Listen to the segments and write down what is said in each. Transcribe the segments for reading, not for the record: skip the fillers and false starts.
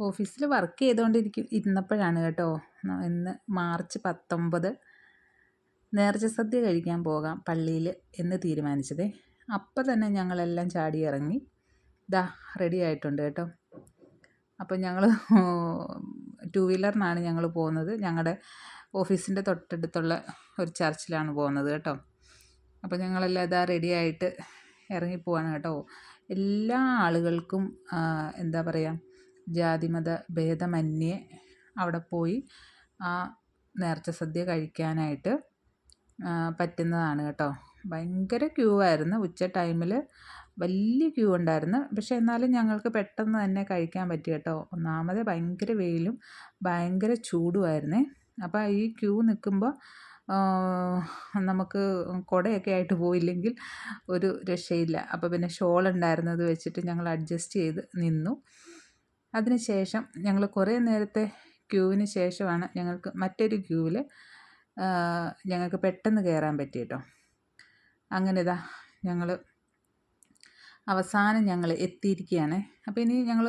ഓഫീസിൽ വർക്ക് ഇരുന്നപ്പോഴാണ് കേട്ടോ ഇന്ന് മാർച്ച് 19 നേർച്ച സദ്യ കഴിക്കാൻ പോകാം പള്ളിയിൽ എന്ന് തീരുമാനിച്ചതേ. അപ്പം തന്നെ ഞങ്ങളെല്ലാം ചാടി ഇറങ്ങി ദാ റെഡി ആയിട്ടുണ്ട് കേട്ടോ. അപ്പം ഞങ്ങൾ 2 വീലറിനാണ് ഞങ്ങൾ പോകുന്നത്. ഞങ്ങളുടെ ഓഫീസിൻ്റെ തൊട്ടടുത്തുള്ള ഒരു ചർച്ചിലാണ് പോകുന്നത് കേട്ടോ. അപ്പോൾ ഞങ്ങളെല്ലാം ഇതാ റെഡിയായിട്ട് ഇറങ്ങിപ്പോവാണ് കേട്ടോ. എല്ലാ ആളുകൾക്കും എന്താ പറയുക, ജാതിമത ഭേദമന്യേ അവിടെ പോയി ആ നേർച്ച സദ്യ കഴിക്കാനായിട്ട് പറ്റുന്നതാണ് കേട്ടോ. ഭയങ്കര ക്യൂ ആയിരുന്നു. ഉച്ച ടൈമിൽ വലിയ ക്യൂ ഉണ്ടായിരുന്നു. പക്ഷേ എന്നാലും ഞങ്ങൾക്ക് പെട്ടെന്ന് തന്നെ കഴിക്കാൻ പറ്റി കേട്ടോ. ഒന്നാമത് ഭയങ്കര വെയിലും ഭയങ്കര ചൂടുമായിരുന്നേ. അപ്പോൾ ഈ ക്യൂ നിൽക്കുമ്പോൾ നമുക്ക് കുടയൊക്കെ ആയിട്ട് പോയില്ലെങ്കിൽ ഒരു രക്ഷയില്ല. അപ്പോൾ പിന്നെ ഷോൾ ഉണ്ടായിരുന്നത് വെച്ചിട്ട് ഞങ്ങൾ അഡ്ജസ്റ്റ് ചെയ്ത് നിന്നു. അതിന് ശേഷം ഞങ്ങൾ കുറേ നേരത്തെ ക്യൂവിന് ശേഷമാണ് ഞങ്ങൾക്ക് മറ്റൊരു ക്യൂവിൽ ഞങ്ങൾക്ക് പെട്ടെന്ന് കയറാൻ പറ്റി കേട്ടോ. അങ്ങനെ ഇതാ ഞങ്ങൾ അവസാനം ഞങ്ങൾ എത്തിയിരിക്കുകയാണ്. അപ്പോൾ ഇനി ഞങ്ങൾ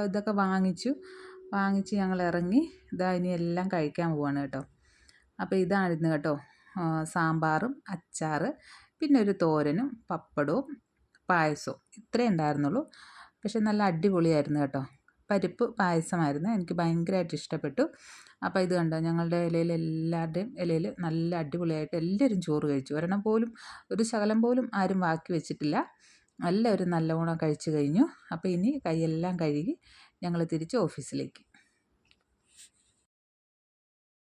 ഇതൊക്കെ വാങ്ങിച്ച് ഞങ്ങൾ ഇറങ്ങി ഇതാ ഇനി എല്ലാം കഴിക്കാൻ പോവാണ് കേട്ടോ. അപ്പോൾ ഇതായിരുന്നു കേട്ടോ സാമ്പാറും അച്ചാർ പിന്നെ ഒരു തോരനും പപ്പടവും പായസവും ഇത്രയേ ഉണ്ടായിരുന്നുള്ളൂ. പക്ഷെ നല്ല അടിപൊളിയായിരുന്നു കേട്ടോ. പരിപ്പ് പായസമായിരുന്നു. എനിക്ക് ഭയങ്കരമായിട്ട് ഇഷ്ടപ്പെട്ടു. അപ്പോൾ ഇത് കണ്ടോ, ഞങ്ങളുടെ ഇലയിൽ എല്ലാവരുടെയും ഇലയിൽ നല്ല അടിപൊളിയായിട്ട് എല്ലാവരും ചോറ് കഴിച്ചു. ഒരെണ്ണം പോലും ഒരു ശകലം പോലും ആരും ബാക്കി വെച്ചിട്ടില്ല. എല്ലാവരും നല്ലവണ്ണം കഴിച്ചു കഴിഞ്ഞു. അപ്പോൾ ഇനി കൈയെല്ലാം കഴുകി ഞങ്ങൾ തിരിച്ച് ഓഫീസിലേക്ക്.